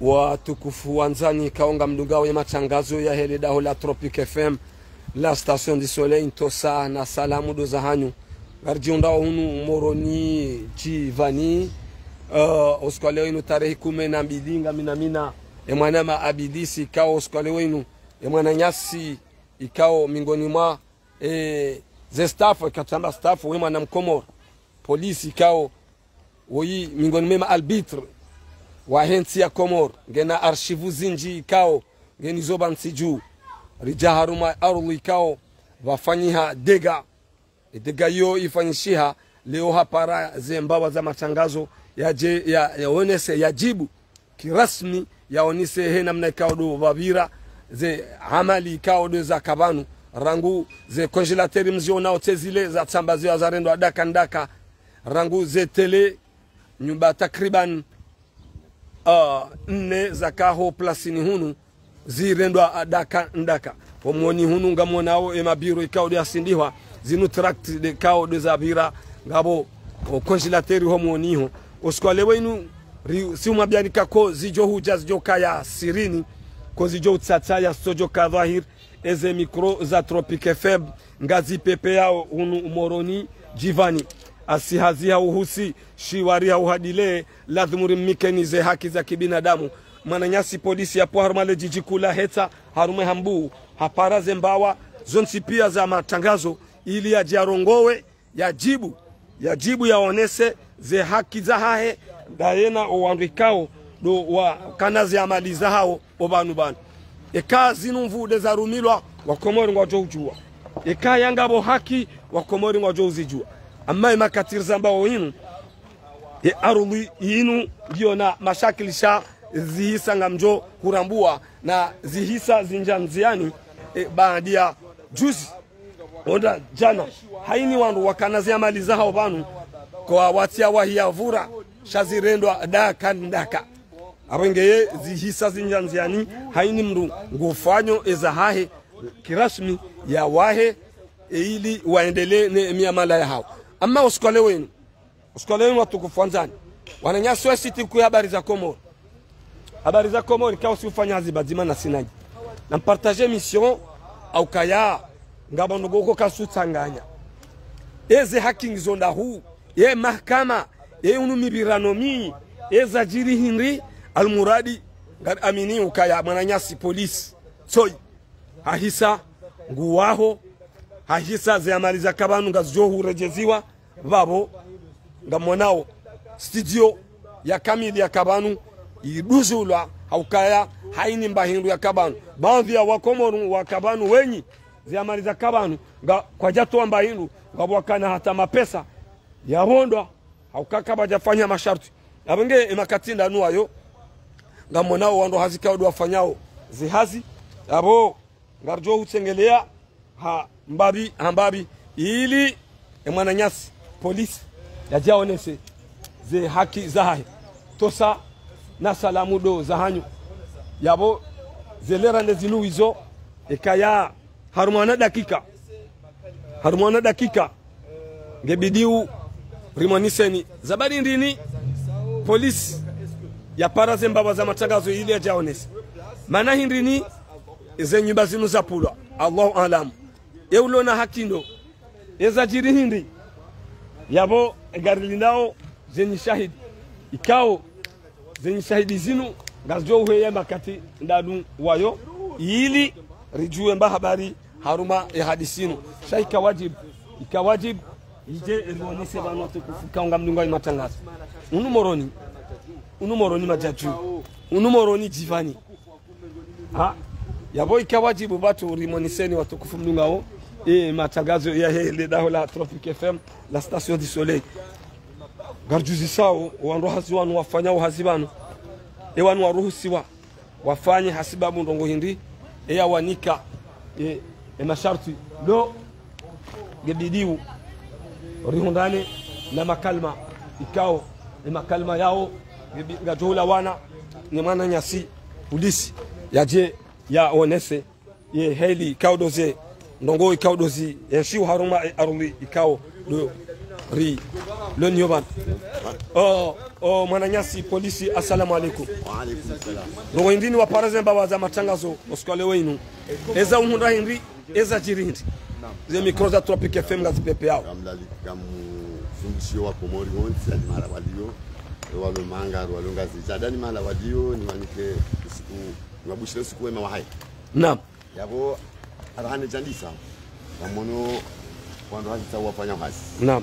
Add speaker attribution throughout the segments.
Speaker 1: watukufu wanzani kaonga mdungao ya matangazo ya hele daho la Tropic FM la station du soleil ntosa na salamu do zahanyu garjiunda hunu moroni chivani oskwaleo inu tarehe 12 ngaminamina emwana ma abidisi kao oskwaleo inu emwana nyasi ikao mingoni mwa ze staff katamba staff wema na mkomor polisi ikao woi mingoni mema arbitre wa hensi ya Komor ngena archivu zinji ikao ngeni zoba nsiju rijaharuma arulu ikao wafanyiha dega yo ifanyishiha leo hapara zembawa za matangazo ya onese ya jibu kirasmi ya onise he namna ikao do vavira ze amali ikao do za kabanu rangu ze konjelateri mzio nao tezile za tsambaziwa za rendo adaka ndaka rangu ze tele nyumba takriban nne zakaho plasini hunu zirendwa adaka ndaka omoni hunu ngamonao emabiro ikao de asindiwa zinu tract de kao de zabira ngabo konjelateri homoniho oskwalewe inu si umabyanika ko zijo huja zijo kaya sirini ko zijo utsatsa ya sojo kadhahir eze mikro za Tropic FM ngazi pepe yao hunu moroni jivani asihazia uhusi shiwaria uhadile lazimuri mikenize haki za kibinadamu mananyasi polisi yapo harumale jijikula heta harume hambu haparaze mbawa zonsi pia za matangazo ili ya jarongowe yajibu yaonese ze haki za hahe daena owanrikao do wa kanazi amali za hao obanu banu eka zinumvude za rumilwa wakomori ngwajo ujua eka yangabo haki wakomori ngwajo uzijua amma makatiri zambao inu aruli inu ndio na mashakilisha zihisa ngamjo kurambua na zihisa zinjanziani baadia juzi onda jana haini wandu wakanazi amali za hao banu kwa watia wahiyavura shazirendwa daka ndaka abengeye zihisa zinjanziani haini mru ngufanyo ezahahe kirasmi ya wahe ili waendelee ne miamala ya hao amma uskole wenu watukufu wanzani wananyaswa siti ku habari za Komor kwa usifanya azibazima na sinaji na partager mission au kaya ngabando goko kasutanganya eze hacking zonda hu ye mahkama ye unumibiranomi eza jiri hinri almuradi ngad amini ukaya mwananyasi polisi soy hahisa nguwaho hahisa ze amali za kabanu ngazohu rejeziwa babo ngamonao studio ya kamili ya kabanu iduzulwa haukaya haini mbahindu ya kabanu baadhi ya wakomoru wa kabanu wenyi ziamali za kabanu kwa jato mbahindu ngabwakana hata mapesa ya hondwa haukaka bajafanya masharti abenge imakatinda nuayo ngamonao wando hazika odu wafanyao zihazi abo ngarjo utsengelea hambabi ili mwananyasi polisi yajaonese ze haki zahahe tosa na salamu do zahanyu yabo zelera nezinu hizo ekaya harumana dakika ngebidiu rimoniseni zabari ndini polisi ya paraze mbaba za matangazo ili yajaonese mana hindrini ze nyumba zinu za pulwa Allahu alam eulona hakindo ezajiri hindi yabo garilindao zenye shahidi ikao zenye shahidi zinu ngazo huye makati ndadu wayo ili rijue mba habari haruma ya hadisinu shaika wajib ije elonise banote kufuka ngamdunga matangazo unumoroni majaju unumoroni jivani yabo ikawajibu batu rimoniseni watukufu mdungao matangazo ya hele daho la Tropic FM la station du soleil garjuzi sao wandu hasiwanu wafanyao hasibanu wanu waruhusiwa wafanye hasibabu ndongo hindi wanika masharti do gebidiu rihundane na makalma ikao makalma yao gajola wana ni mwana nyasi polisi yaje ya onese heli kaudoze ndongo ikaudozi yashiu haruma aruli ikao do ri le nyoban oh mwananyasi polisi assalamu alaikum.
Speaker 2: Wa alaikum salam.
Speaker 1: Rogo indini wa parazemba waza matangazo oskole wenu eza umunda hindi eza jirindi ze micro za Tropic FM ngazi pepe yao
Speaker 2: Kamlali kamu fungishio wa komori wonsi ali mara walio walo manga walo ngazi jadani mara walio ni wanike siku ngabushira siku wema wa hai.
Speaker 1: Naam.
Speaker 2: Yabo arahane jandisa wamono wando hazi tawa fanya hazi.
Speaker 1: Naam.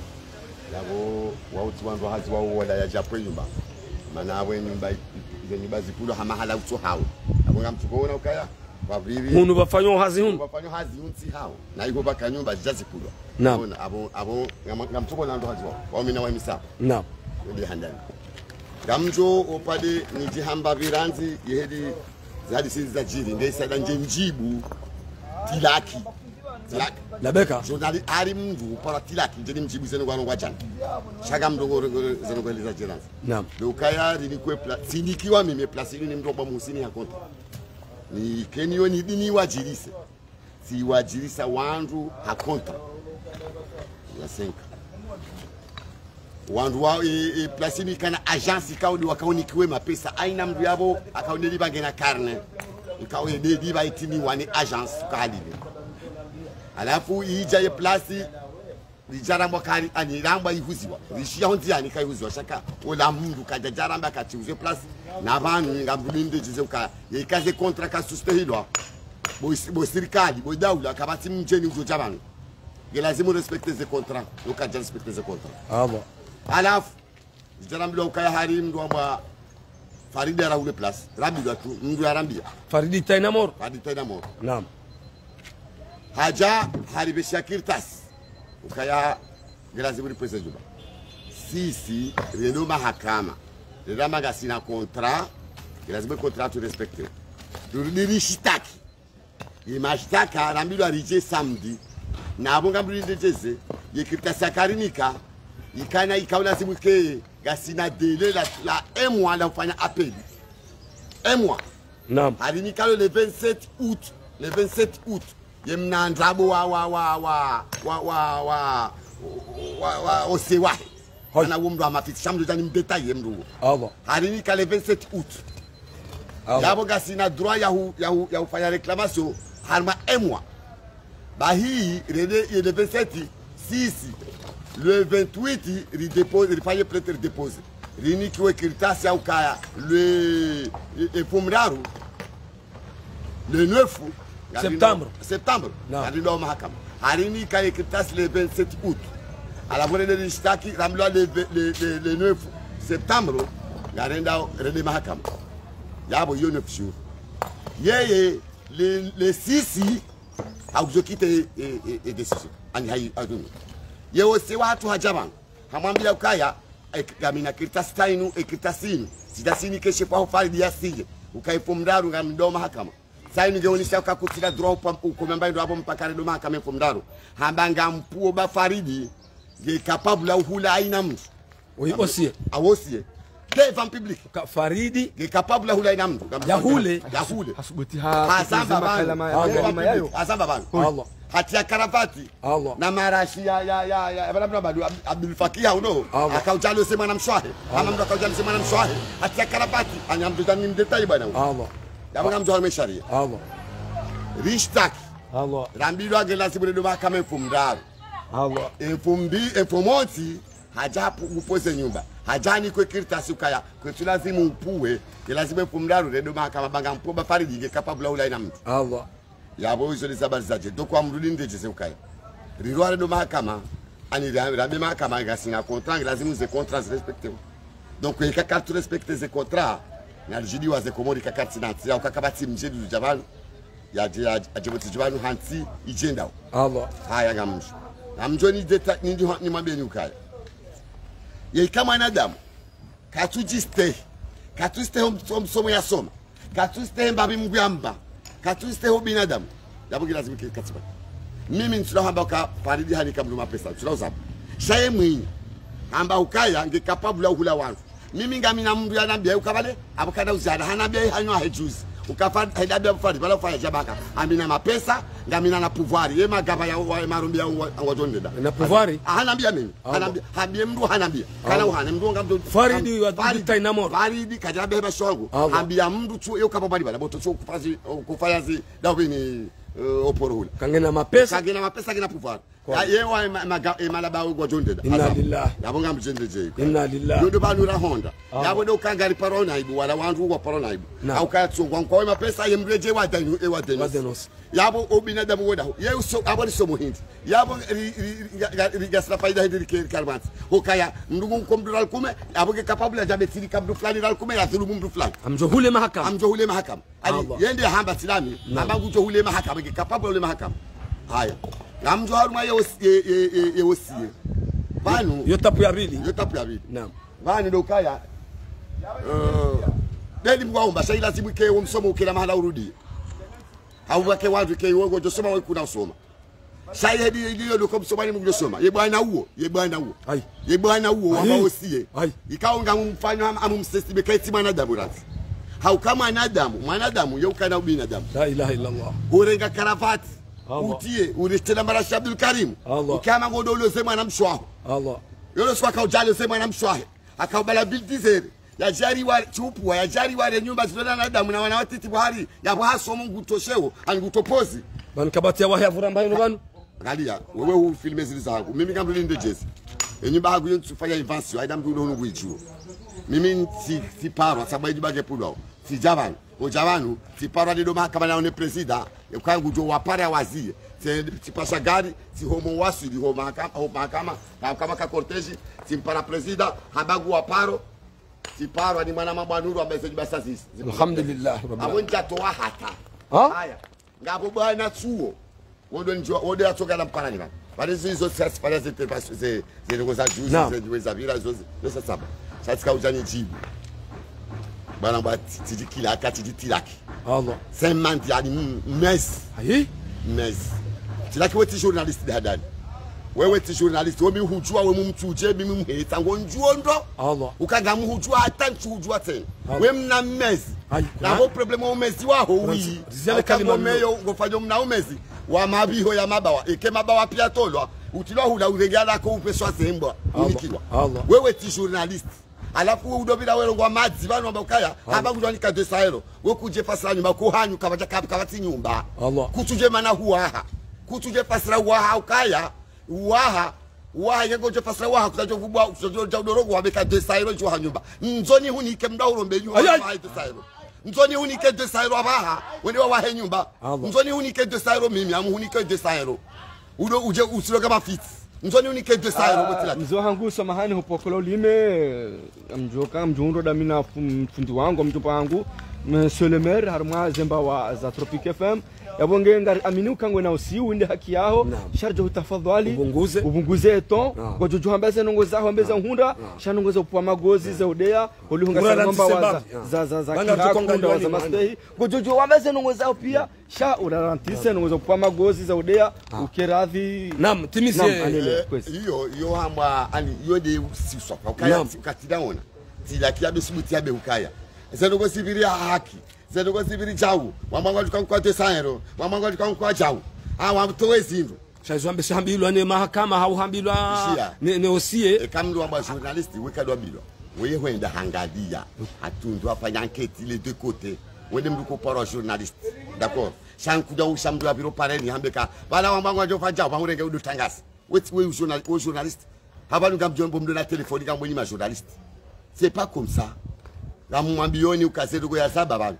Speaker 2: Yabo wauti wando hazi wao wala ya japwe nyumba mana awe nyumba nyumba zikulo hamahala uto hao abo ngamtukona ukaya kwa vivi
Speaker 1: hunu bafanyo hazi hunu
Speaker 2: bafanyo hazi unti hao na iko baka nyumba zazikulo.
Speaker 1: Naam.
Speaker 2: Abo ngamtukona ndo hazi wao mina wa misa.
Speaker 1: Naam.
Speaker 2: Ndi handani gamjo opade nijihamba viranzi yehedi zadi sinzi za jiri ndeisada nje njibu tilaki
Speaker 1: labeka
Speaker 2: journali ari mndu para tilaki nje mjibu zeno kwa ngwa jana shaka mdongo zeno kwa liza jiranzi.
Speaker 1: Naam.
Speaker 2: Lokaya rinikwe sinikiwa mimi plasini ni mdoba musini ya konta ni kenio ni dini wajirise si wajirisa wandu hakonta ya senka wandu wa plasini kana agence kaudi wakaonikiwe mapesa aina mdu yabo akaoneli bagena karne ikawe dedi ba itini wani agence kalili alafu ija ye plasi lijaramba kali aniramba ihuziwa rishia honti yani kaihuziwa shaka ola mundu kajajaramba katiuze plasi na banu ngambulinde jizuka yikaze kontra ka sustehilwa bo serikali bo daula kabati mjeni uzo jabanu lazima respecter ze contrat ukaja respecter ze contrat
Speaker 1: abo
Speaker 2: alafu lijaramba ukaya hari mdu amba Faridi ara ule place rabi watu mdu arambia
Speaker 1: Faridi Tainamor.
Speaker 2: Faridi Tainamor.
Speaker 1: Naam.
Speaker 2: Haja haribe Shakirtas ukaya lazima ripese juba sisi reno mahakama reno magasina contrat lazima contrat tu respecter tulirishtaki imashtaka rambido arije samedi na abonga mbulindeze yekirtasa karinika ikana ikaula simuke gasina délai la un mois la kufanya appel un mois.
Speaker 1: Naam.
Speaker 2: Alinika le 27 août le 27 août yemna ndabo wa osewa ana wumdu amafiti shamdu jani mdetail yemdu
Speaker 1: abo
Speaker 2: alinika le 27 août yabo gasina droit ya kufanya réclamation harma un mois bahi le 27 sisi le 28 il dépose il fallait prêtre dépose rini kiwe kiritasi au kaya le pomraru le 9 septembre alindo mahakama harini kaya kiritasi le 27 août ala vole le lishtaki ramlo le 9 septembre garenda rende mahakama yabo yo 9 jours yeye le 6 haujokite et décision ani hayi adunu yewo se watu hajaban hamwambia ukaya gamina kirtastainu ekirtasinu sidasini keshe kwa Faridi yasije ukaipomdaru ngamdo mahakama saini ngeonisha ukakutira drop ukomamba ndo hapo mpaka ndo mahakama ipomdaru hambanga mpuo ba Faridi ye capable la uhula aina mtu
Speaker 1: osie
Speaker 2: awosie devant public
Speaker 1: ka Faridi
Speaker 2: ye capable la uhula aina mtu
Speaker 1: yahule
Speaker 3: hasubuti
Speaker 2: asamba bana asamba bana
Speaker 1: Allah
Speaker 2: hatia karavati
Speaker 1: Allah
Speaker 2: na marashi ya bana badu Abdul Fakia uno akaujalo sema na mswahe kama mtu akaujalo sema na mswahe hatia karavati anyamduta ni mdetai bana
Speaker 1: Allah
Speaker 2: yabanga mtu amesharia
Speaker 1: Allah
Speaker 2: rishtak
Speaker 1: Allah
Speaker 2: rambilo agela sibude mahakama mfumdaro
Speaker 1: Allah
Speaker 2: informoti hajapu upose nyumba hajani kwe kirtasi ukaya kwetu lazima upuwe lazima mfumdaro redo mahakama banga mpoba Faridi nge capable ula ina mtu
Speaker 1: Allah
Speaker 2: yabo hizo ni sabari zaje doko amrudi ndeje ukaya rirware do mahakama ani rambe mahakama gasina contrat lazima ze contrats respecter donc il ka tu respecter ze contrats na jidi wa ze komori ka carte d'identité ya ukakabati mjedu javan ya ajiboti javan hanti ijenda
Speaker 1: Allah
Speaker 2: haya ngamsho namjoni deta ni mwambie ni ukaya ye kama nadamu katujiste msomo ya soma katujiste mbabi mgwamba katujiste ho binadamu yabo lazima katiba mimi nsula hamba ka Faridi hani kablu mapesa nsula usabu shaye mwini hamba ukaya nge capable uhula wangu mimi ngamina mndu yanambia ukabale abakada uzara hanambia hanyo hejuzi ukafanya haida mfari bala fanya jabaka amina mapesa ngamina na pouvoir ye magaba ya marumbi ya ngojondeda
Speaker 1: na pouvoir
Speaker 2: anambia mimi anambia habie mndu hanambia kana uhana mndu ngamdo
Speaker 1: faridi wa dynamo
Speaker 2: faridi kajabe ba shongo ambia mndu tu yo kapa bali bala boto tu kufanya zi dawini oporula
Speaker 1: kangena mapesa
Speaker 2: kina pouvoir yewa malaba ngojondeda
Speaker 1: inna lillahi
Speaker 2: yabonga mjendeje
Speaker 1: inna lillahi
Speaker 2: ndo banura honda yabo do kangari parona ibu wala wandu wa parona ibu au katsungwa kwa mapesa yemreje wa danu wa denos yabo obinadamu woda ye so abali so muhindi yabo rigasla faida hindi kalmat hokaya ndungu komdral kume yabo ke capable ya betiri kabdu fulani dal kume ya thulumu mdu fulani
Speaker 1: amjohule mahakama
Speaker 2: ali yende hamba silami abangu johule mahakama ke capable le mahakama haya ngamjo haruma ye osie banu
Speaker 1: yotapu ya bili
Speaker 2: naam bani ndo kaya deli mwaomba sai lazima ke umsomo ukila mahala urudi au wake watu ke wewe unasoma wewe kuna usoma sai hadi hiyo ndo kumsoma ni mngesoma ye bwana huo ai ye bwana huo ambao osie ikaonga mfano amumsesime kaiti mwanadamu rafi hau kama mwanadamu yeye ukana ubinadamu
Speaker 1: la ilaha illa allah
Speaker 2: urenga karafati utie uritela marashi Abdul Karim ukama ngodolo sema na mshwaho
Speaker 1: Allah
Speaker 2: yolo swa kaujale sema na mshwaho akaubala bildizeri ya jari wa chupu ya jari wa nyumba zilona na damu na wanawatiti buhari ya bwaso Mungu toshewo angutopozi
Speaker 1: bankabati ya wahya vuramba ino banu
Speaker 2: ngalia wewe hu filme zili zangu mimi kama linde jezi enyumba hagu yonsufanya invention aida mdu no ngwijuro mimi si parwa sababu bage pulo si javanu ojavanu si parwa de mahakama na one presida kwangu jo wapara wazie si pasa gari si homo wasu di mahakama kama ka cortege si para presida habagu waparo si parwa ni mwana mabwanuru ambaye basa sisi
Speaker 1: alhamdulillah
Speaker 2: abonja toa hata haya ngabo bwana chuo wodo njoo wodo atoka na mparani bana bali hizo sasa pale zile ngoza juzi zile za vira zote sasa sasa kaujani jibu bana bati tijikila akati jitilaki
Speaker 1: Allah
Speaker 2: semant yani mes tilaki wewe journalist dadani wewe ti journalist wewe hujua wewe mumtuje mimi mheta ngonjuo ndo
Speaker 1: Allah
Speaker 2: ukanga mhujua hata nchujua tena wewe mna mezi na ho problem wa mezi wao wi zile kalima meyo ngofanya mna umezi wa mabiho ya mabawa eke mabawa pia tolwa utilwa hula urengala ko upeswa zembwa unikiwa wewe ti journalist alafu udobira wewe ngwa madzi bano bakaya haba kujwanika desaero wewe kuje fasira nyumba kuhanyu kabaja kabati nyumba kutuje mana huaha kutuje fasira huaha ukaya huaha yego je fasira huaha kutajo vubwa kutajo udorogo wabeka desaero jwa nyumba nzoni hunike mdauro mbenyu wa desaero nzoni hunike desaero abaha wende wa nyumba nzoni hunike desaero mimi amuhunike desaero udo uje usiro kama fiti nzoni unike desairo botila
Speaker 3: mzo hangu samahani hupokolo lime mjoka mjundo damina mfundi wangu mjomba wangu monsieur le maire harma zemba wa za Tropic FM yabonge ngari aminu kangwe na usiu inde haki yao sharjo utafadhali ubunguze eton gojojo hambaze nongoza hambeza hunda shanongoza upwa magozi za udea ulihunga ngomba wa za kunda wa za mastehi gojojo hambaze nongoza pia sha urarantise nongoza upwa magozi za udea ukeradhi
Speaker 1: nam timisie
Speaker 2: hiyo hamba ani yode siswa ukaya ukatidaona tilaki abisubuti abe ukaya zenogo sibiria haki zenogo sibiri jawu wamanga tukankwa tesaero wamanga tukankwa jawu awamtowe zindu
Speaker 1: shazwambe shambilwa ne mahakama hauhambilwa ne osie
Speaker 2: kamdu wa journalist wekadwa bilwa weye hwenda hangadia atundu afanya enquête les deux côtés wende mduko para journalist d'accord shankuja ushamdu abiro pareni hambeka bala wamanga jofa jawu bangurenge udutangasa we journalist habanu ngamjombo mdo na telefoni kamwe ni journalist c'est pas comme ça la mwambioni ukasedo ya saba bana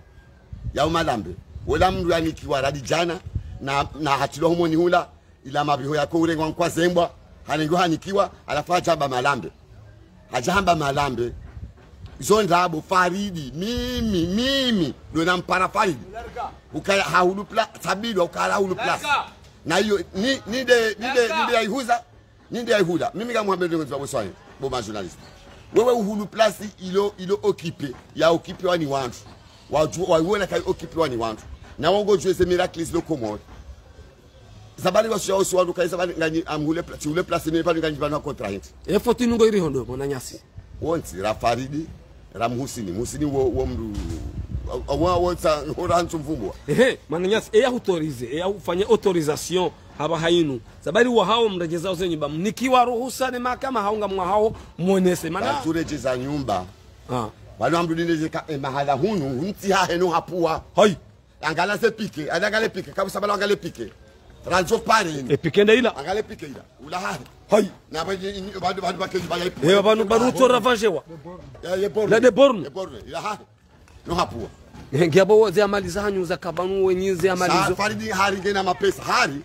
Speaker 2: ya umalambe wala mndu anikiwa radi jana na hatilo homoni hula ila mabiho yako urengwa kwa zembwa haningo hanikiwa alafa jamba malambe hajamba malambe zonda abo faridi mimi ndo nampara faridi ukaya haulu pla tabido ukala haulu plus na hiyo nide yahuda mimi kama Muhammad ndo boswani bo journalist wewe uhulu place ilo occupé ya occupé wani wantu wauona kai occupé wani wantu na wongo jwe se miracles lo komo zabali wa sio sio kai zabali ngani amhule place ule place ne pali ngani bana contraint
Speaker 1: e foti nungo iri hondo mona nyasi
Speaker 2: wonti rafaridi ramhusini musini wo mru wonsa horantu mvumbwa
Speaker 1: mananyasi eya autorize eya ufanye autorisation haba hainu sabari wa hao mrejeza zao nyumba nikiwa ruhusa ni mahakama haunga mwa hao muonese maana
Speaker 2: turejeza nyumba bado amrudineze mahala hunu mti hahe no hapua
Speaker 1: hai
Speaker 2: angala se pike adagale pike kabisa balo angale pike ranzo pare
Speaker 1: epikenda ila
Speaker 2: angale pike ila ula hahe
Speaker 1: hai
Speaker 2: na bado bakezi bale
Speaker 1: banu to ravajewa la de borne
Speaker 2: ila hahe no hapua
Speaker 1: ngiabo ze amali zanyu za kabanu wenyize amalizo
Speaker 2: faridi hari ngena mapesa hari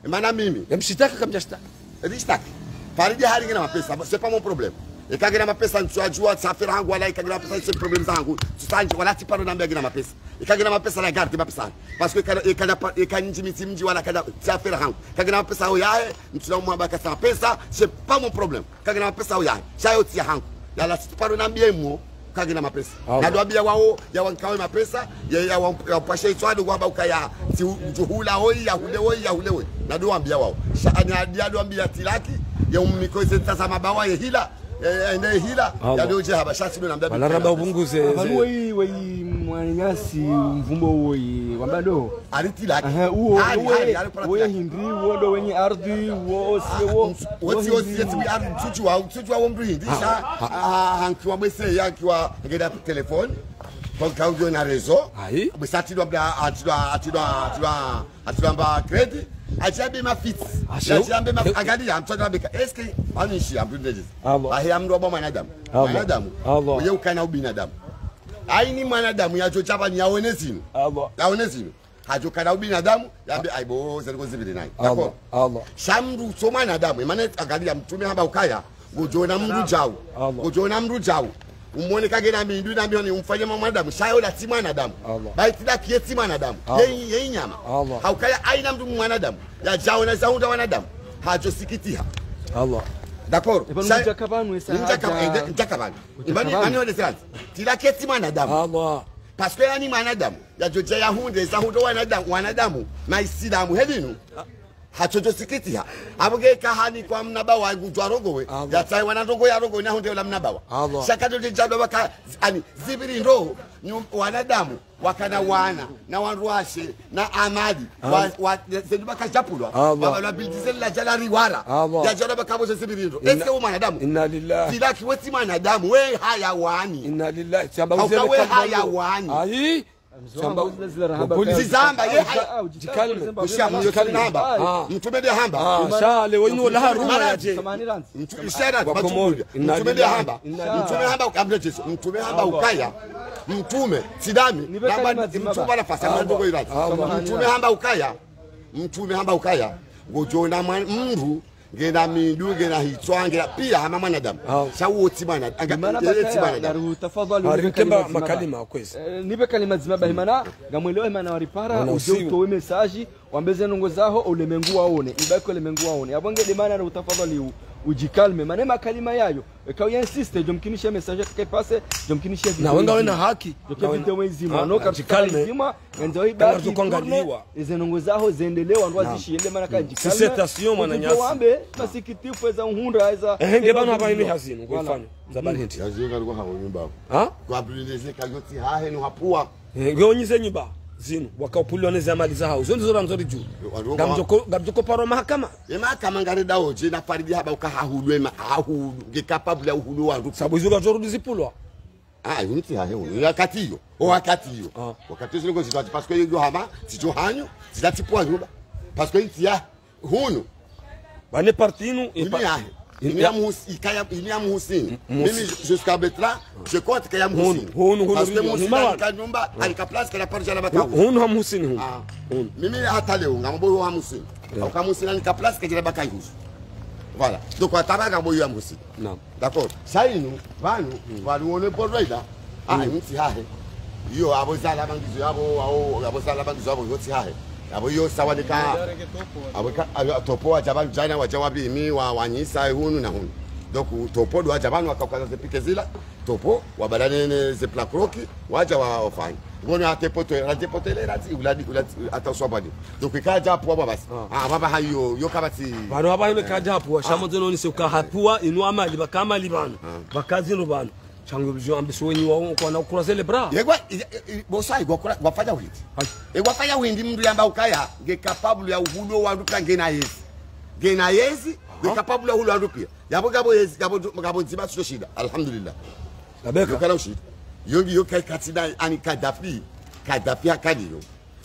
Speaker 2: maana mimi
Speaker 1: mshitaka kamjashta
Speaker 2: rishtaki faridi hari ngena mapesa c'est pas mon problème ikagena mapesa ntswajua safira hangu wala ikagena mapesa c'est problème zangu tusanji wala tiparo na mbia gena mapesa ikagena mapesa na garde mapesa parce que ikanji miti wala kada safira hangu ikagena mapesa au yae mtula mwamba kasa pesa c'est pas mon problème ikagena mapesa au yae chayo tia hangu yala tiparo na mbia mo kagena mapesa na doabia wao ya wankawe mapesa ya pashe itwado kwamba ukaya juhula hoi ya hule na doambia wao shanya doambia tilaki ya umikoze tazama bawa ya hila ende hila ya doje haba shasi ndo nambia
Speaker 1: wala raba ubunguze
Speaker 3: wei mwanyasi mvumbo wei wambado
Speaker 2: alitilaki
Speaker 3: uo hindri uo do wenye ardhi uo sio
Speaker 2: woti eti ardhi tuchu wa ombri ndisha hankiwa mwese yankiwa ngeda telefone kwa kaujo na rezo bisati do atidwa credit ajabe mafiti ajabe agadi ya mtoto abeka eske anishi ambrindezi ahi amro ba mwanadamu wewe ukana ubinadamu aini mwanadamu yacho chapa ni yaonezini yaonezini hajo kana ubinadamu yabe aibo zeriko zibili nai yako shamru so mwanadamu maana agadi ya mtume haba ukaya gojona mru jao umone kagena mindu na mbioni umfanye mwanadamu shayo la ti mwanadamu baitida kieti mwanadamu yeye nyama haukaya aina mtu mwanadamu ya jao na zaunda wanadamu hajo sikitiha d'accord njakabanu ibani ani wale sasa tila kieti mwanadamu parce que yani mwanadamu ya joja ya hunde za hundo wanadamu na isilamu hedinu hachojo sikitiha abuge kahani kwa mnaba wa gujwarogowe ya tai wanarongo ya rogo na hunde la mnabawa shakato jado baka ani zibiri ndo wanadamu wakana wana na wanruashe na amadi wa zeduba kajapulwa baba bildizel la jalari wara ya jado baka boze zibiri ndo eske u mwanadamu
Speaker 1: inna lillahi
Speaker 2: tilaki weti mwanadamu we hayawani
Speaker 1: inna lillahi chamba uzele
Speaker 2: we hayawani
Speaker 1: ai
Speaker 2: polisi zamba ye
Speaker 1: jikalme
Speaker 2: ushamjikalme hamba mtumede hamba
Speaker 1: shale wenyo la haruma yaje
Speaker 2: ishara matume mtumede hamba mtume hamba ukaya mtume sidami namba mtume nafasi ndogo irati mtume hamba ukaya gojona mndu ngena mindu ngena hitwangela pia hama mwanadamu shawoti bwana angaeti bwana
Speaker 3: tafadhali
Speaker 1: harikemba makalima kwezi
Speaker 3: nipe kalima zimaba himana ngamwelewa himana waripara ujoto message wambeze nongo zaho ulemengu waone ibako ulemengu waone abonge demana na tafadhali ujikalme manema kalima yayo kwa insiste jomkinisha message akipase jomkinisha
Speaker 1: na wenga wena haki
Speaker 3: jokevite mwezi mano kajikalme nzima ndio ibaki
Speaker 1: kongaliwa
Speaker 3: ize nongo zaho ziendelewa ndo azishiende maana kajikalme
Speaker 1: sistation mwananyasi
Speaker 3: wambe masikitifu za uhunda za
Speaker 1: ngebano hapa ini hazinu ngofanya zabali hinti
Speaker 2: yazinga alikuwa hawo nyumba kwa brileze kagoti hahe no hapua
Speaker 1: ngonyize nyumba zinu wakaupulwa neze amali za hao zondo zora nzori juu gamjoko paro mahakama
Speaker 2: mahakama ngare dawo je na faridi haba ukahahulwe ahu ngekapabula uhulu wandu
Speaker 1: sabu izuka jorudi zipulwa
Speaker 2: uniti hahe wakati hiyo wakati zile ngozi parce que yo hama sijo hanyo zidatipwa nyumba parce que intia hunu
Speaker 1: bane partinu
Speaker 2: il y a Moussine. Même jusqu'à Betra, je compte qu'il y a Moussine. Parce que Moussine a une place qui a pas de la bataille.
Speaker 1: On a Moussine.
Speaker 2: Même à Talé, on a un Moussine. Donc à Moussine a une place qui a la bataille. Voilà. Donc à Tabac, on a un Moussine. D'accord. Ça, nous, on est pour là. Nous, c'est yo aboza la banque du aboza la banque du yo tiahe abo yo sawadika aboka topo wa jaban jana wa jawabi mi wa wanyisa hunu na hunu donc topo do jaban wakakaza zipike zila topo wa badane ze plakroki waja wa ofanya ngoni atepotele rati uladi atoswa badi donc ikaja hapo baba basi baba hayo yo kabati
Speaker 1: bano baba ile kaja hapo shamozo noni se ukahapua inu amali bakama libano bakazi rubano changu bjo ambiso wenyi wao kwa na croiser les bras
Speaker 2: yegwa bosai gwafanya windi egwafanya windi mndu yamba ukaya ge capable ya uhulo wandu kangena yezi ge capable ya uhulo wandu pia yabo gabo yezi gabo nzima sio shida alhamdulillah
Speaker 1: labeka
Speaker 2: kana ushida yongi yokai katina ani Gaddafi akadiyo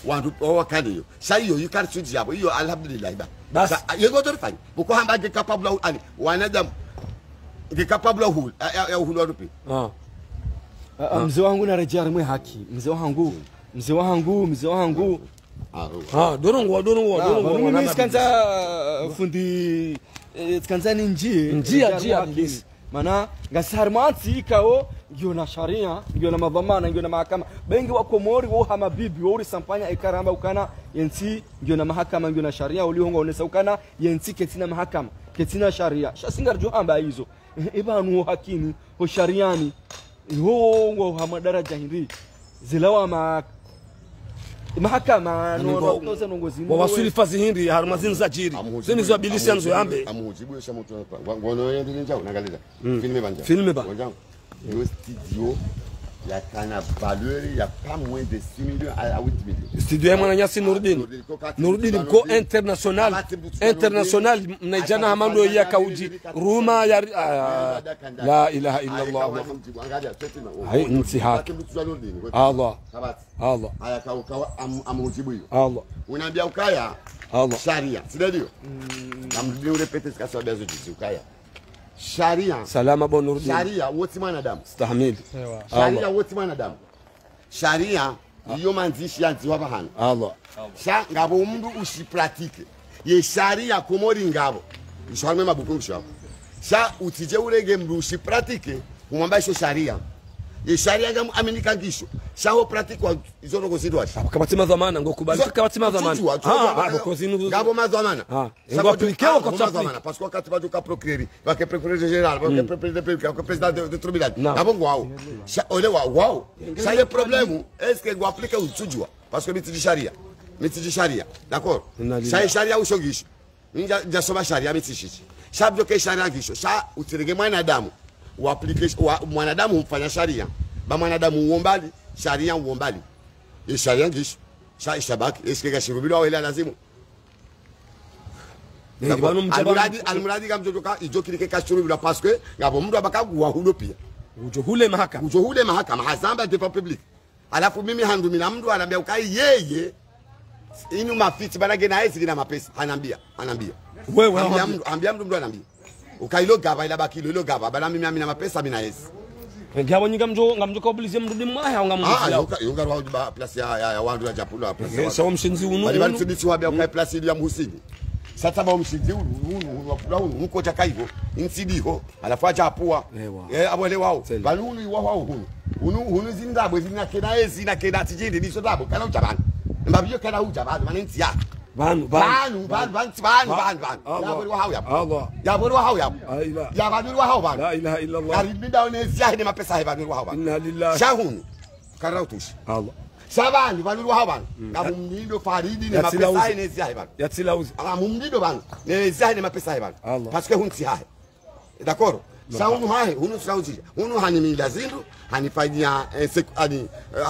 Speaker 2: wandu wakadiyo sayo yukartsuji yabo iyo alhamdulillah
Speaker 1: bas
Speaker 2: yego dorfani buko hamba ge capable ani wanadam ge capable ya uhulo wandu pia
Speaker 3: mzee wangu narejea rimwe haki mzee wangu
Speaker 1: dorongo
Speaker 3: mimi sikanza fundi sikanza njia mana ngasarmanti ikao ngiyo na sharia ngiyo na madhamana ngiyo na mahakama bengi wa Komori wo hama bibi wo risampanya ikaramba ukana yensi ngiyo na mahakama ngiyo na sharia ulihonga onesa ukana yensi ketina mahakama ketina sharia shasinga rjo amba hizo ibanu hakini ho shariani ho hama daraja hindi zilawa mahakama no koza nongozi
Speaker 1: wa wasuli fazi hindi harumazini za jiri zeni zo abilisi yanzo yambe
Speaker 2: amujibu yesha mtu ngono yende njao nagaleza
Speaker 1: filme ba
Speaker 2: le studio ya kana valeur ya pas moins de 6 millions à 8 millions
Speaker 1: studio ya mwana nyasi Nurdin ko international mnaijana hamando ya kauji ruma ya la ilaha illa Allah hai nsi haki Allah
Speaker 2: haya kaukawa amujibu hiyo
Speaker 1: Allah
Speaker 2: unaambia ukaya
Speaker 1: Allah
Speaker 2: sharia sidio namrudia urepete sikaswa bezo jisi ukaya sharia
Speaker 1: salama bon Nurdin
Speaker 2: sharia wote mwanadamu
Speaker 1: stahimili
Speaker 2: sharia wote mwanadamu sharia iyo manzishi yanzi wabahana
Speaker 1: Allah
Speaker 2: sha ngabo mndu ushipratique ye sharia Komori ngabo ishwarme mabuku ngishwa sha utije urege mndu ushipratique umwamba isho sharia ye sharia ngamu aminika ngisho sha ho pratique wa izoro gozidwa
Speaker 1: kabati madhamana ngokubali kabati madhamana
Speaker 2: ngabo madhamana
Speaker 1: ngo appliquer kwa
Speaker 2: madhamana parce que quand tu vas du procureur va que procureur général va que président de tribunal ngabo ngwao sha ole wao sha le problème est-ce que ngo appliquer utujwa parce que mitiji sharia d'accord sha sharia ushogisho ninja soma sharia mitishi sha bloquer sharia ngisho sha utirege mwanadamu mwanadamu mfanya sharia ba mwanadamu uombali sharia uombali e sharia ngisho shabaki eske gashirubilo wala lazimu almuradi kamjoka ijokirike kashirubilo parce que ngabo mndu abakaguwa hulo pia
Speaker 1: ujohule mahakama
Speaker 2: hazamba de public alafu mimi handumi na mndu anambia ukai yeye inu mafiti banage na hizi na mapesa anambia
Speaker 1: wewe
Speaker 2: ambia mndu anambia ukailo gaba ila bakilo ilo gaba bana mimi na mapesa mina yesi
Speaker 1: ngabo nyinga ngamjo koblize mrudi mwaya ngamuzi
Speaker 2: yonga rwa ba place ya wandu ya japula place
Speaker 1: so mshinzi unu
Speaker 2: bali tsidisi wa bya place ya muhusini sasa ba mshinzi unu wapula unu uko takaivo insidiho alafu acha apua abole wao bali unu wao unu zindabwe zinakena ezi na kena tijindi niso dabo kana ujabana mbabyo kana ujabana manenzi ya
Speaker 1: Van.
Speaker 2: Yaburu hao ya. Yaburu hao ban.
Speaker 1: La ilaha illa Allah.
Speaker 2: Aribida onezi ya ma pesa yaburu hao ban.
Speaker 1: Inna lillahi.
Speaker 2: Shahun. Karautush.
Speaker 1: Allah.
Speaker 2: Sabani yaburu hao ban. Ngabumnido faridi ne ma pesa inezi ya ban.
Speaker 1: Yatila uzi.
Speaker 2: Ngabumnido ban. Ne zahine ma pesa ban. Parce que hunti hai. D'accord? Saunu hai, hunu sauzi. Hunu hanimi lazindu, hanifanyia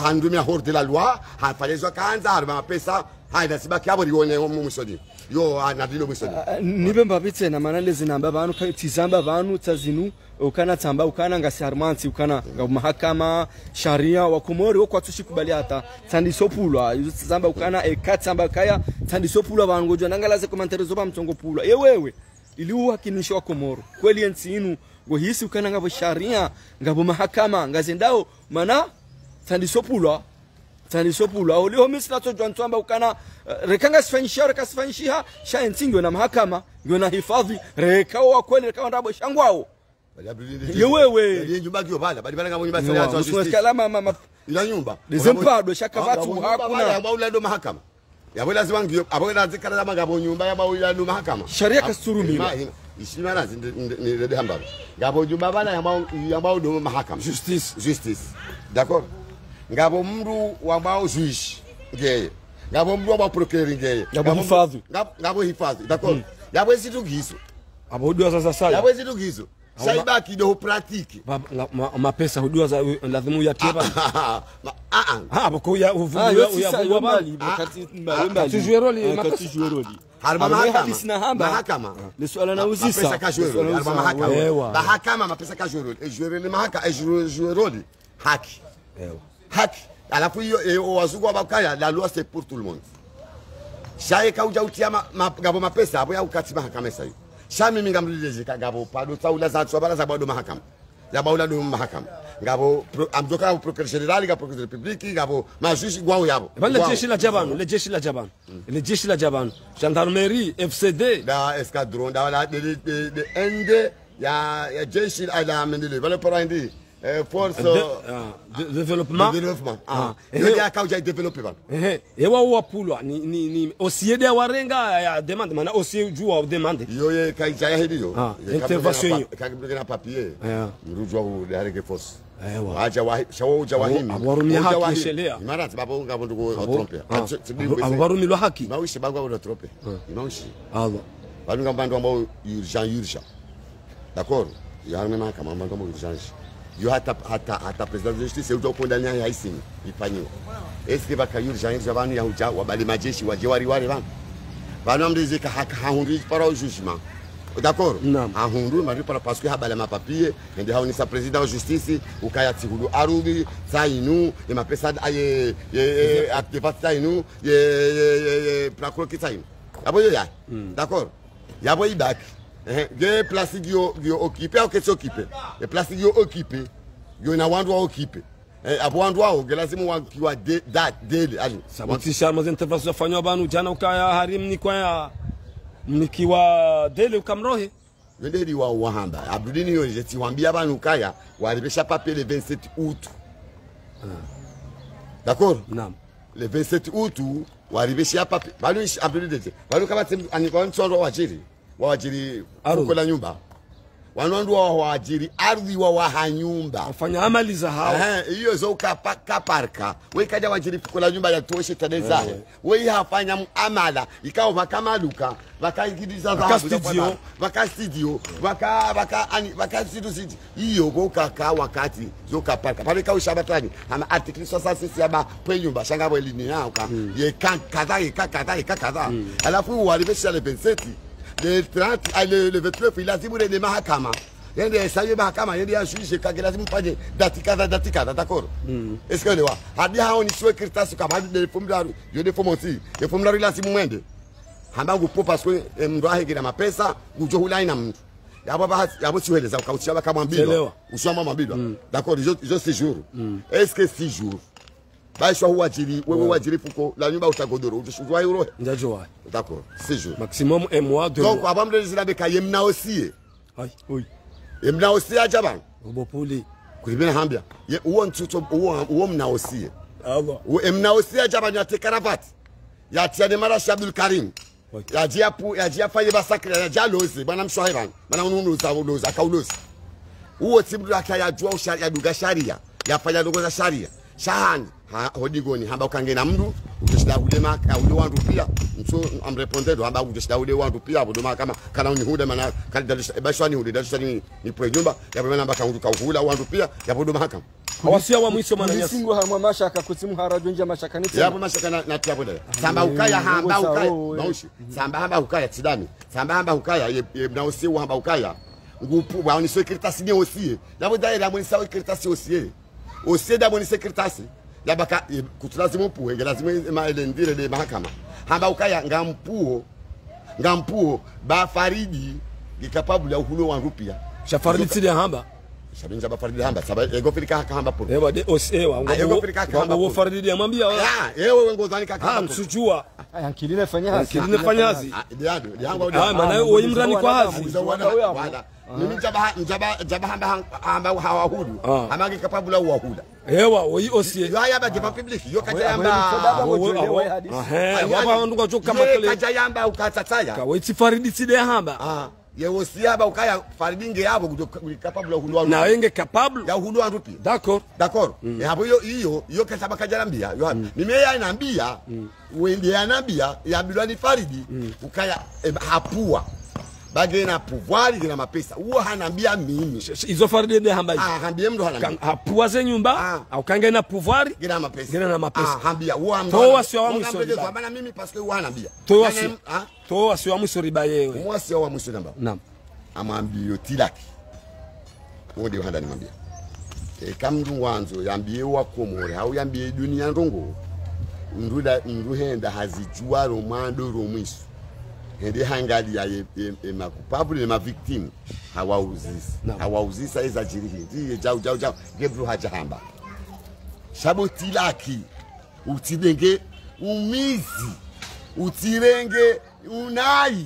Speaker 2: handumia hors de la loi, hanfanyezwa kanza, harima pesa. Haida sibaki hapo lione musodi yo anadilo musodi
Speaker 3: nibe mbabitse na manale zinamba abantu tizamba abantu tazinu ukana tamba ukana ngasarmanti ukana mahakama sharia wa Komori wo kwatushikubali hata tandisopulwa yuzo tizamba ukana ekatamba kaya tandisopulwa abantu ngojo nangalaze commentaire zo bamtongo pulwa wewe ili uhakinisho wa Komoro kweli ensinu ngo hisi ukana ngabo sharia ngabo mahakama ngazendao mana tandisopulwa olio misla to jwantwamba ukana rekanga sifanyisha sha entingo na mahakama ndio na hifadhi rekawa kweli rekawa ndabo shangwao yewewe
Speaker 2: ile nyumba kio bala bali ngamo nyumba sala za
Speaker 3: justice kalama
Speaker 2: ila nyumba
Speaker 3: dezempado shakavatu hakuna
Speaker 2: ya ula ndo mahakama ya bola zibangio abola zikara za magabo nyumba ya ula ndo mahakama
Speaker 3: sharia kasturumi
Speaker 2: ishima nazi ni rede hamba ngabo nyumba bana ya ndo mahakama justice d'accord ngabo mndu wambao juiz ngeye ngabo mndu wambao procureur ngeye
Speaker 3: ngabo hifadhi
Speaker 2: d'accord yabo zitu gizo
Speaker 1: abodo sasa
Speaker 2: yabo zitu gizo shaibaki do pratique
Speaker 1: mapesa hudua za lazima uyatiba bako ya
Speaker 3: uvuwa bali
Speaker 1: wakati jueroli
Speaker 2: mahakama
Speaker 3: ni swala na uzisa
Speaker 2: mapesa kajueroli mahakama mapesa kajueroli jueroli mahakama jueroli haki alafu hiyo wazungu wabakaya la loi c'est pour tout le monde shaye kauja utia gabo mapesa hapo ya ukati mahakama sasa hiyo shami minga mlileze kagabo pado taula za tswabala za bado mahakama ya baula do mahakama ngabo amdoka procureur général ga procureur public ngabo majushi gwao yabo
Speaker 1: le jeshi la jabanu gendarmerie FCD
Speaker 2: da escadron da wala de ND ya jeshi la mendele wala parandi force
Speaker 1: développement
Speaker 2: il y a quand j'ai développé ba
Speaker 1: ewa wapulwa ni osiede warenga ya demande mana osie jua demande
Speaker 2: yo ye kai jaya hidio
Speaker 1: intervention
Speaker 2: kabla na papier mrujwa u dereke force
Speaker 1: ewa
Speaker 2: aja wa shawo jawahimi
Speaker 1: abarumia haki sheria
Speaker 2: imarati babo ngabo ndugo tromper
Speaker 1: abarumilwa haki
Speaker 2: maushi bagwa ndo tromper maushi
Speaker 1: Allah
Speaker 2: bado ngambando ambao urgent d'accord ya mema kama ambao urgent yo hata president de justice ujo kondania ya isini ifanyiwe eske bakayuri jangi zabani ya uja wabali majeshi wajewari wale bana mrizika hahundi para au jugement d'accord hahundi mari para parce que habala ma papier ende hauni sa president de justice ukaya tihulu arubi sainu e mapesa aye activate sainu ye procureur kitsainu abo yo ya d'accord yabo ibak ge plastique yo occupé au que s'occuper et plastique yo occupé yo na wandu occupé abo wandu wao lazima wakiwa dele ali
Speaker 1: saboti charma intervention fanywa banu jana ukaya harim ni kwa mnikiwa dele ukamrohe
Speaker 2: ndeli wa wahamba abdulini yo jeti wambia banu ukaya walibesha papier le 27 août d'accord
Speaker 1: naam
Speaker 2: le 27 août walibesha papier banu abdulini banu kama anikwa nsoro wajiri kukola nyumba wanandu wa waajiri ardhi wa wahanyumba
Speaker 1: wafanya amali za hao
Speaker 2: hiyo zo kaparka wewe kaja waajiri kukola nyumba ya toshe tadezahe wewe hafanya muamala ikao makamaluka wakaingiliza dhahabu waka studio waka studio hiyo kaka wakati zo kaparka pale kwa shabatani ama article 66 ya ba kwa nyumba shangabo elini yao ye kadha alafu walibesha le 27 le 30 le 29 il a dit pour les mahakama yende sayo mahakama yende ya juge kage lazima panye datikada d'accord est-ce que le wa hadi hao ni sio kirtasi kama hadi de formulaire yo de formonti de formulaire lazima mwende hamba ngupo parce que mndo ahegera mapesa ujo hulaina mtu yabo siweleza ukauchaba kama mbilo ushamba mabilo d'accord je séjour est-ce que 6 jours baisha huajiri wewe wajiri fuko la nyumba utagodoro ushujwa euro
Speaker 1: njajwa
Speaker 2: d'accord 6 jours
Speaker 1: maximum un mois de
Speaker 2: donc avant de zila beka yemna aussi
Speaker 1: oui
Speaker 2: yemna aussi ajaban
Speaker 1: obopuli
Speaker 2: kulibena hambia ye uwo ntuto uwo mna aussi
Speaker 1: aba
Speaker 2: yemna aussi ajaban ya tekaravat ya tiane mara Abdul Karim ya jia faye basakre ya jalozi bana mshwahiban bana unuza akaulozi uwo timdu akaya jua ya duga sharia ya fanya dogo za sharia shahani hodigoni hamba ukangena mndu utashida ulema ule wandu pia mso amrepondedo hamba utashida ule wandu pia bodoma kama kana unihuda mana kalidalisha bashwani udalisha ni prenyumba ya bana mbaka unduka uhula wandu pia ya bodoma kama
Speaker 1: hawasia wa mwisho maana
Speaker 3: nyasi singo hamwa mashaka kutsimu harajo nje mashaka niti
Speaker 2: yapo mashaka na tia boda samba ukaya hamba ukaya baushi samba hamba ukaya tidami samba hamba ukaya ye na osi hamba ukaya ngupu ba ni secrétaire ni osi la boda ila moni secrétaire osi da moni secrétaire ya baka kutulazimu puwe lazima maelendire de mahakama hamba ukaya ngampuo ba faridi capable ya uhulo wa rupia
Speaker 1: shafaridi tili hamba
Speaker 2: shabinja ba faridi hamba sababu ego filika hamba po
Speaker 1: ewa de osewa ngo faridi ya mwambia
Speaker 2: ewe ngozani kaka
Speaker 1: msujua
Speaker 3: yankiline fanyazi
Speaker 2: yango
Speaker 1: maana wewe imrani kwa hazi
Speaker 2: mimi njaba hamba hawahudu hamage capable wa huda
Speaker 1: ewa wewe osie
Speaker 2: ya ba de public yo kaja yamba
Speaker 1: baba ndo kwa kama kale
Speaker 2: kaja yamba ukatataya
Speaker 1: kwa wewe faridi tili hamba
Speaker 2: ye osi yaba ukaya faridinge yabo capable wa hudu
Speaker 1: na wenge capable
Speaker 2: ya hudu rupi d'accord hapo hiyo kasaba kajarambia yo mimi yeye anaambia wende anambia ya bilwani faridi ukaya hapua bage na pouvoir gina mapesa uo hanambia mimi
Speaker 1: izo faride de hamba
Speaker 2: hambia mndo hanambia
Speaker 1: hapuaze nyumba au kanga na pouvoir
Speaker 2: gina mapesa
Speaker 1: gina na mapesa
Speaker 2: hambia uo hambia
Speaker 1: to wasio wa mwisho
Speaker 2: kwa maana mimi parce que uo hanambia
Speaker 1: to wasio wa mwisho riba yewe
Speaker 2: mwa sio wa mwisho namba
Speaker 1: naam
Speaker 2: amwambio tilaki ngode uhanda nimwambia kamndu wanzo yambie wakomore au yambie dunia ndongo nduhenda hazijua romando romwisu hende hangali ya makupabule na victim hawauzisa eza jirihi ndiye jau gebru hajahamba shabo tilaki utidenge umizi utirenge unai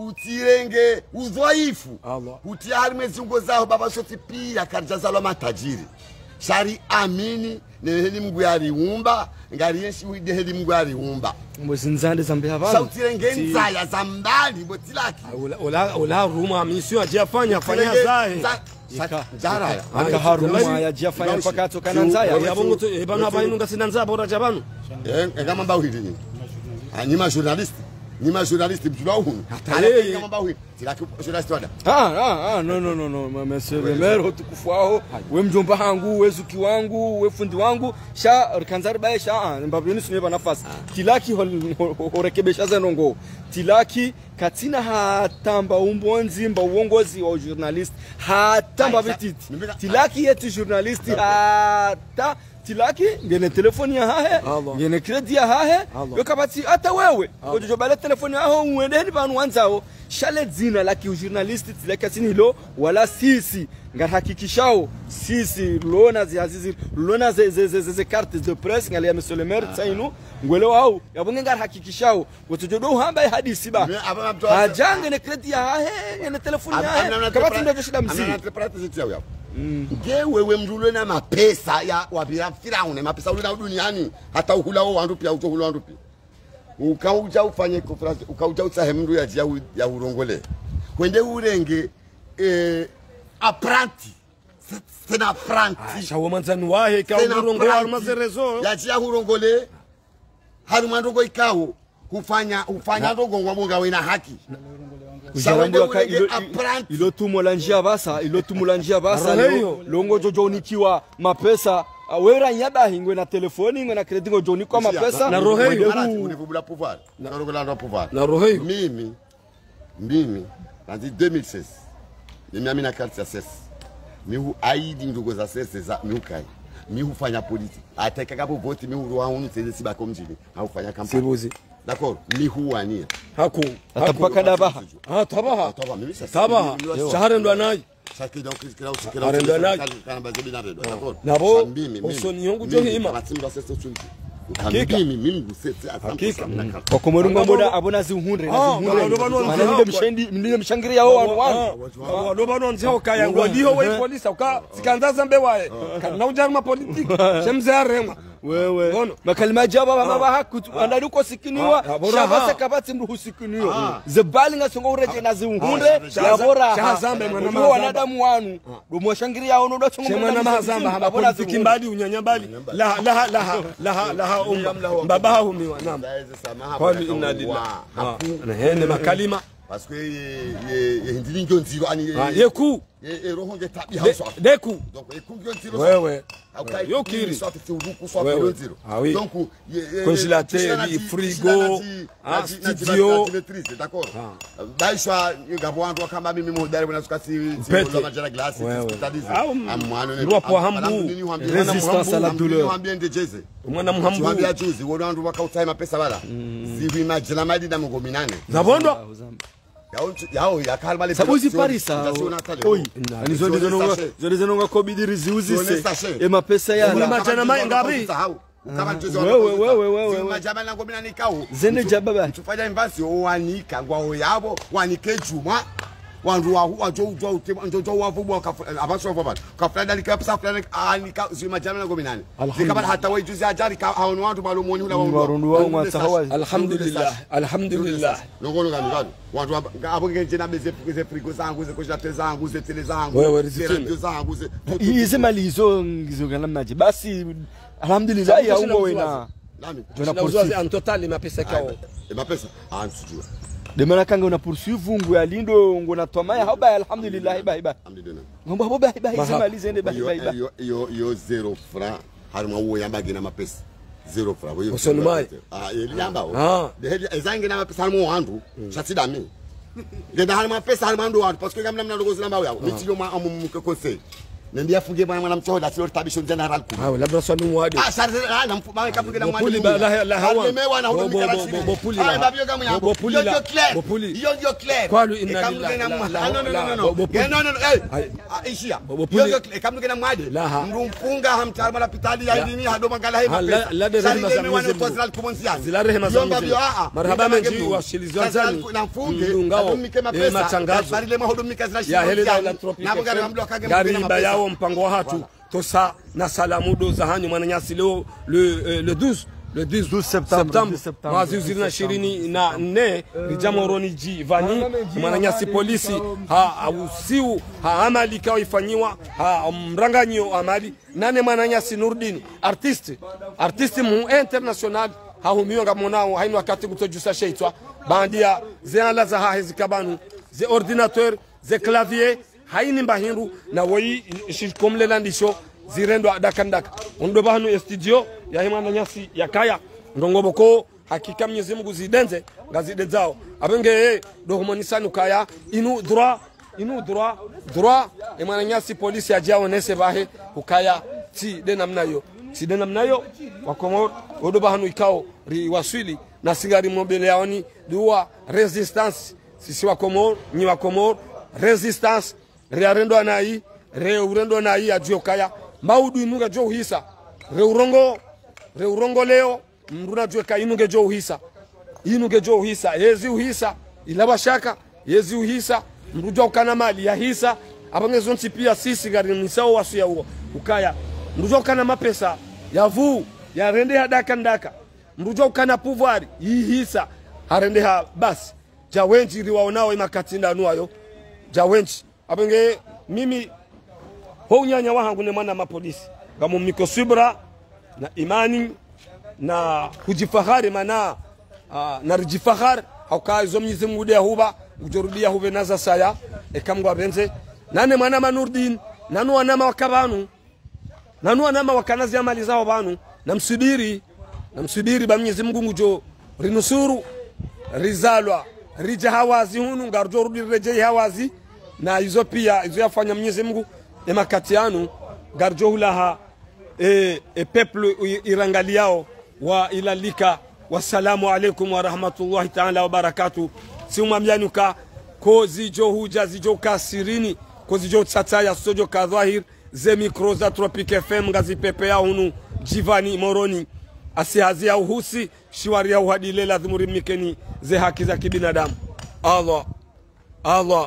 Speaker 2: utirenge udhaifu utia harimezi ungo zao baba shoti pia karjazalo matajiri shari amini neheli mgu yari umba ngari yenshi wide heli mgu yari umba
Speaker 3: mwezinzande zambe havana
Speaker 2: sautirenge nzaya zambali botilaki
Speaker 1: ola ruma mission ajafanya fanya zae
Speaker 2: Zara
Speaker 3: aka haruma ya jafanya mpaka tokana nzaya
Speaker 1: yabongo to ebana bayinunga sinanza bora jabanu
Speaker 2: ngama mbawidi ni anyima journalist Nima journaliste mtula hunu.
Speaker 1: Hatale
Speaker 2: kama bawi. Tilaki journaliste wada.
Speaker 3: No monsieur le maire hotukufuao we mjomba hangu we zuki wangu we fundi wangu sha kanzari bae sha mbabini suneba nafasi. Tilaki horekebesha zenongo. Tilaki katina hatamba umbonzi mba uongozi wa journalist hatamba vititi. Tilaki yetu journalist hata tilaki ngene telefoni ya hahe ngene credit ya hahe yokabati hata wewe ujojobale telefoni yaho uende ni banu wanzao shale zina laki journalist tilaki sini hilo wala sisi ngarhakikishao sisi lona ziazizi lona ze cartes de presse ngale ya monsieur le maire tsainu ngwele wao yabonge ngarhakikishao gotojodo hamba hadisi ba hajange ne credit ya hahe ngene telefoni ya hahe kabati ndio shida mziki
Speaker 2: wewe mdulwe na mapesa ya wabira Firauni mapesa ulina duniani hata uhulao wandu pia utohulao wandu pia ukauja ufanye conference ukauja usahe mndu ya urongole kwende urenge apranti sena apranti
Speaker 1: shawo manzani wahe ka urongole almazerezo
Speaker 2: ya urongole haru mandongo ikao kufanya ndongo ngwabunga wena haki
Speaker 3: ilo tumula njia basa longo jojo nikiwa mapesa wera nyaba hingwe na telefoni ngwe na credit ngo joni kwa mapesa
Speaker 1: na roheyo
Speaker 2: univubula pouvoir na rogolando pouvoir
Speaker 1: na roheyo
Speaker 2: mimi dans 2016 mimi na carte ya ses mihu aidi ndugo za ses za miukai mihu fanya politique ataka kapo vote mihu waunu teze siba komjini au fanya kampani
Speaker 1: sibuzi
Speaker 2: d'accord mihu wania
Speaker 1: haku
Speaker 3: atapaka dabaha
Speaker 1: tabaha shahare ndo anayi
Speaker 2: saki donc
Speaker 1: arendo anayi nabo usoni yongu jo hima
Speaker 2: mimi ngusetse
Speaker 1: hakika
Speaker 3: kwa komorunga mboda abona zihunre na ndio mshangiria hao wanu
Speaker 1: bano nzao kaya ngodiho we polisi uka sikanza mbe wae kana ujarma politiki shemzarema
Speaker 3: wewe makalima jaba baba hakutu andaluko sikiniwa shabasa kabati mru husikiniwa zebali ngasongo ureje na zihunre ya bora
Speaker 1: shazambe mwana
Speaker 3: wanadamu wanu domo shangiria hao ndo chongo
Speaker 1: mwana mahazamba haba politiki mbali unyanyambali la baba humiwa naam kwani inna lillahi na hene makalima
Speaker 2: parce que ye ndini njonziro ani
Speaker 1: yeku
Speaker 2: roho nge tabi hausa
Speaker 1: deku
Speaker 2: donc yeku njonziro
Speaker 1: wewe
Speaker 2: yo kiri soit turuku soit njonziro donc
Speaker 1: congélateur frigo studio
Speaker 2: d'accord baishwa ngabwandu kama mimi muhodari bwana sukasi ndo majara glace c'est-à-dire amwana
Speaker 1: ne doit pas hambu
Speaker 3: résistance à la douleur
Speaker 2: ambiente jeze
Speaker 1: umwana muhambu
Speaker 2: mwambia juzi wodandu wakautai mapesa bala zivi majina madi na ngo 8
Speaker 1: zabondo
Speaker 2: yao ya kalma le
Speaker 3: sabuzi parisa oi anizo nonga kobidiri ziuzise e mapesa ya
Speaker 1: kuna majana mai ngapi
Speaker 2: kama tuzo
Speaker 3: wewe
Speaker 2: majama na ngomina nikao
Speaker 3: zene jababa
Speaker 2: tufanya invasi owanika ngwao yabo wanike juma wandu wajo wavubwa abaso vabana kafrada likapsa fulani anika zima jana ngo minani kama hata wewe juzi ajari haonu wandu balomoni ula
Speaker 3: wandu wao mwasahawa
Speaker 1: alhamdulillah
Speaker 2: ngono ngani wandu abo ngenje na beze frigo zangu ze congélateur zangu ze tele zangu
Speaker 1: wewe rizitini
Speaker 2: zangu ze
Speaker 3: hizi mali hizo ngizogana maji basi alhamdulillah ya ungo wena
Speaker 2: nami
Speaker 1: tunauza en total mapesa kao
Speaker 2: mapesa ansujua
Speaker 3: de mana kanga una poursuivre ngu ya lindo ngu na tomaya haba alhamdulillah ba
Speaker 2: alhamdulillah
Speaker 3: ngomba haba ba malize ende ba
Speaker 2: yo 0 franc harma wo yamba gina mapesa 0 franc wo
Speaker 1: Osonumai
Speaker 2: ele yamba o de ezangi na mapesa harma wandu chatida mi de harma pesa harma ndo wandu parce que gamna mna logozi namba yawo mitilo ma amu ke conseil ndia funge bwana mchoda sio tabisho general ku
Speaker 1: labda swali mwadi
Speaker 2: na mfuma kapunge na
Speaker 1: mwadi la hawa
Speaker 2: mewa na hudu mikarasi
Speaker 1: bopuli la
Speaker 2: babio kama yangu bopuli yo clair
Speaker 1: kwalu inna lillahi
Speaker 2: no ishia yo kapunge na mwadi mrumfunga hamtarma la pitali ya dini hado magala hivi
Speaker 1: la de rehema za Mwenyezi zila rehema za Mwenyezi marhaba menji washilizi wanzani ngao matangazo ya hele la tropika gari baya mpango wa hatu tosa na salamudo za hanyu mwananyasi leo le 12 septembre mwezi uzirina shirini na ne rijamoroni jivani mwananyasi polisi ha usiu ha amali kao ifanyiwa ha mranganyo amali nane mwananyasi Nurdin artiste mu international ha humiyo ngamonao hainu wakati kutojusa sheitwa bandia ze ala za hezi kabanu ze ordinateur ze clavier haini mbahindu na woi shikomle landisho zirendo adakandaka ondo bahanu studio ya himana nyasi ya kaya ndongoboko hakika Mwenyezi Mungu zidenze ngazide zao abenge do humanisanu kaya inu droit himana nyasi polisi ajao nese bahe ukaya ti de namnayo wakomor odo bahanu ikao riwaswili na sigari mobile yaoni duwa resistance sisi wakomor ni wakomor resistance rearendo anai reurendo nai ajiokaya maudu inuga jo hisa reurongo leo mruna jweka inuge jo hisa yezi uhisa ilaba shaka yezi uhisa mruja ukana mali ya hisa abange zonti pia sisi gari nisao wasu ya huo ukaya mruja ukana mapesa ya vuu ya rende hadaka ndaka mruja ukana pouvoir hii hisa harende ha basi jawenji riwaonao imakatinda nuayo jawenji abenge mimi ho nyanya wangu ne mwana mapolisi ngamu miko subra na imani na kujifahari mana na rijifahar haukazo Mwenyezi Mungu dia huba ujorudia hube naza saya ekamgwa benze nane mwana manurdin nanu wanama wakabanu nanu wanama wakanazi amali zao banu namsubiri ba Mwenyezi Mungu ngujo rinusuru rizalwa rija hawazi hunu ngarjorudi reje hawazi na hizo pia hizo yafanya Mwenyezi Mungu emakatianu garjohulaha people irangaliao wa ilalika wasalamu alaikum wa rahmatullahi ta'ala wa barakatuh siumamyanuka kozi jo huja zijo kasirini kozi jo tsataya sojo kadhahir ze mikro za Tropic FM ngazi pepe ya hunu jivani moroni asihazia uhusi shiwari ya uhadile lazimuri mikeni ze haki za kibinadamu Allah